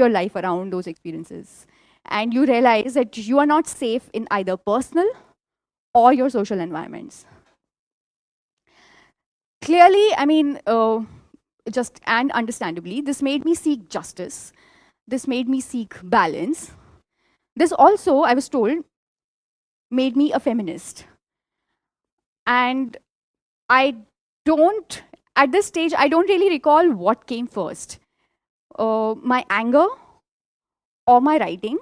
your life around those experiences. And you realize that you are not safe in either personal or your social environments. Clearly, I mean, just and understandably, this made me seek justice. This made me seek balance. This also, I was told, made me a feminist. And I don't, at this stage, I don't really recall what came first, my anger or my writing.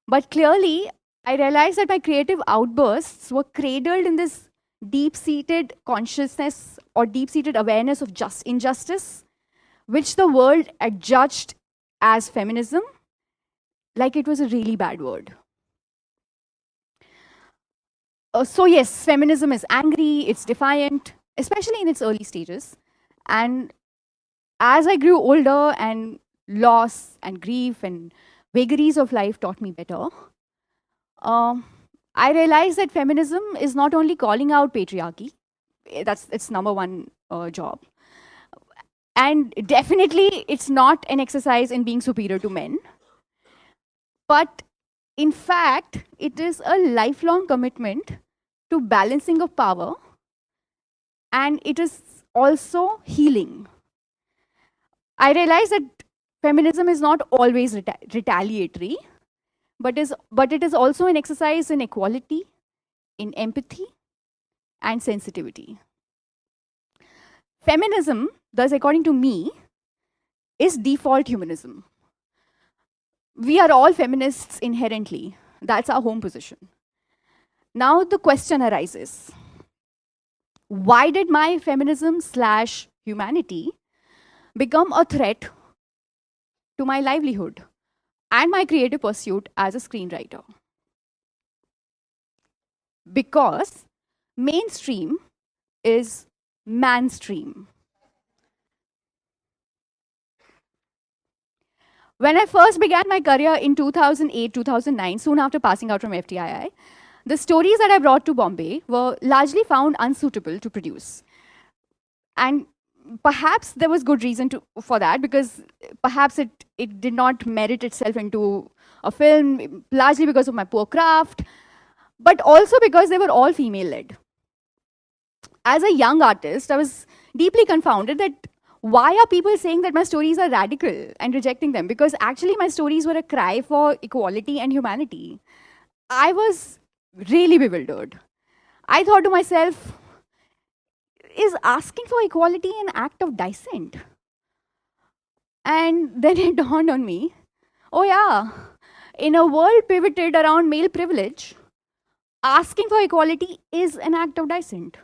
But clearly, I realized that my creative outbursts were cradled in this deep seated consciousness or deep seated awareness of just injustice, which the world adjudged as feminism, like it was a really bad word. So, yes, feminism is angry, it's defiant, especially in its early stages. And as I grew older and loss and grief and vagaries of life taught me better, I realized that feminism is not only calling out patriarchy, that's its number one job. And definitely, it's not an exercise in being superior to men. But in fact, it is a lifelong commitment to balancing of power, and it is also healing. I realize that feminism is not always retaliatory, but it is also an exercise in equality, in empathy, and sensitivity. Feminism, thus, according to me, is default humanism. We are all feminists inherently. That's our home position. Now the question arises, why did my feminism / humanity become a threat to my livelihood and my creative pursuit as a screenwriter? Because mainstream is manstream. When I first began my career in 2008, 2009, soon after passing out from FTII, the stories that I brought to Bombay were largely found unsuitable to produce. And perhaps there was good reason for that, because perhaps it did not merit itself into a film, largely because of my poor craft, but also because they were all female-led. As a young artist, I was deeply confounded that why are people saying that my stories are radical and rejecting them? Because actually my stories were a cry for equality and humanity. I was really bewildered. I thought to myself, is asking for equality an act of dissent? And then it dawned on me, oh yeah, in a world pivoted around male privilege, asking for equality is an act of dissent.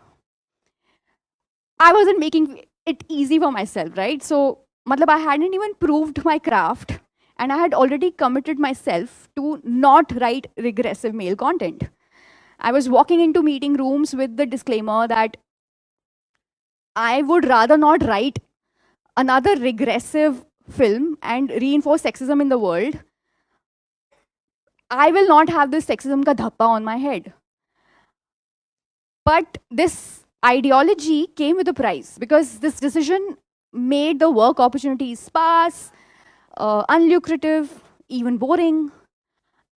I wasn't making it easy for myself, right? So, I hadn't even proved my craft, and I had already committed myself to not write regressive male content. I was walking into meeting rooms with the disclaimer that I would rather not write another regressive film and reinforce sexism in the world. I will not have this sexism ka dhappa on my head. But this ideology came with a price, because this decision made the work opportunities sparse, unlucrative, even boring.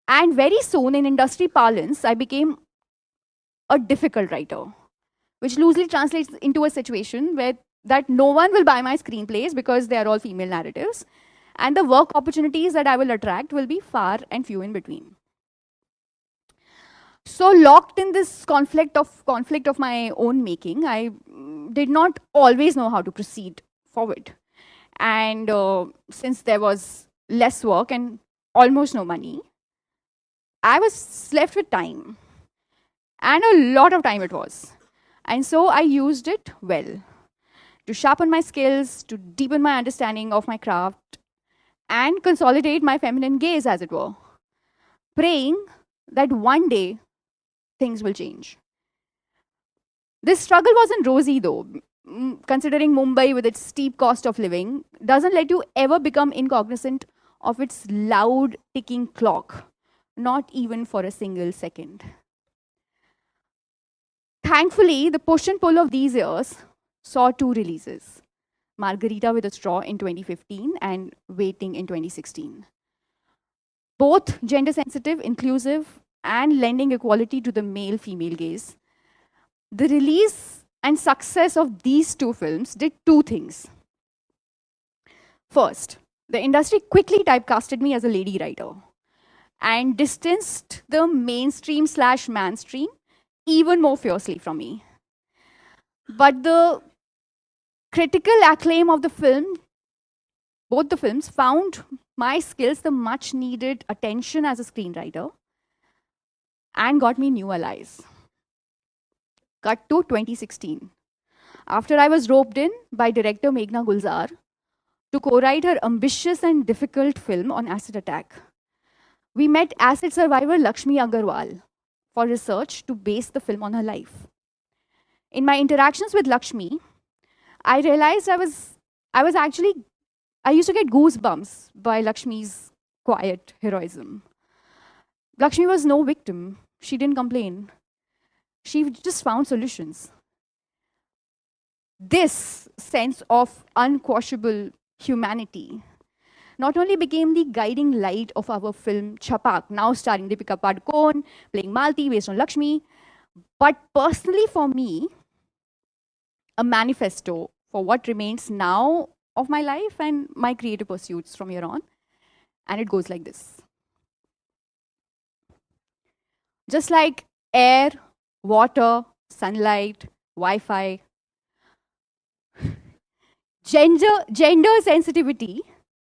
And very soon, in industry parlance, I became a difficult writer, which loosely translates into a situation where that no one will buy my screenplays because they are all female narratives, and the work opportunities that I will attract will be far and few in between. So locked in this conflict of my own making, I did not always know how to proceed forward. And since there was less work and almost no money, I was left with time. And a lot of time it was. And so I used it well, to sharpen my skills, to deepen my understanding of my craft, and consolidate my feminine gaze, as it were, praying that one day things will change. This struggle wasn't rosy, though. Considering Mumbai with its steep cost of living doesn't let you ever become incognizant of its loud ticking clock, not even for a single second. Thankfully, the push and pull of these years saw 2 releases. Margarita with a Straw in 2015, and Waiting in 2016. Both gender sensitive, inclusive, and lending equality to the male female gaze. The release and success of these two films did two things. First, the industry quickly typecasted me as a lady writer and distanced the mainstream / mainstream even more fiercely from me. But the critical acclaim of the film, both the films, found my skills the much needed attention as a screenwriter and got me new allies. Cut to 2016. After I was roped in by director Meghna Gulzar to co-write her ambitious and difficult film on acid attack, we met acid survivor Lakshmi Agarwal for research to base the film on her life. In my interactions with Lakshmi, I realized I used to get goosebumps by Lakshmi's quiet heroism. Lakshmi was no victim. She didn't complain. She just found solutions. This sense of unquashable humanity not only became the guiding light of our film Chhapaak, now starring Deepika Padukone, playing Malti based on Lakshmi, but personally for me, a manifesto for what remains now of my life and my creative pursuits from here on. And it goes like this. Just like air, water, sunlight, Wi-Fi, gender sensitivity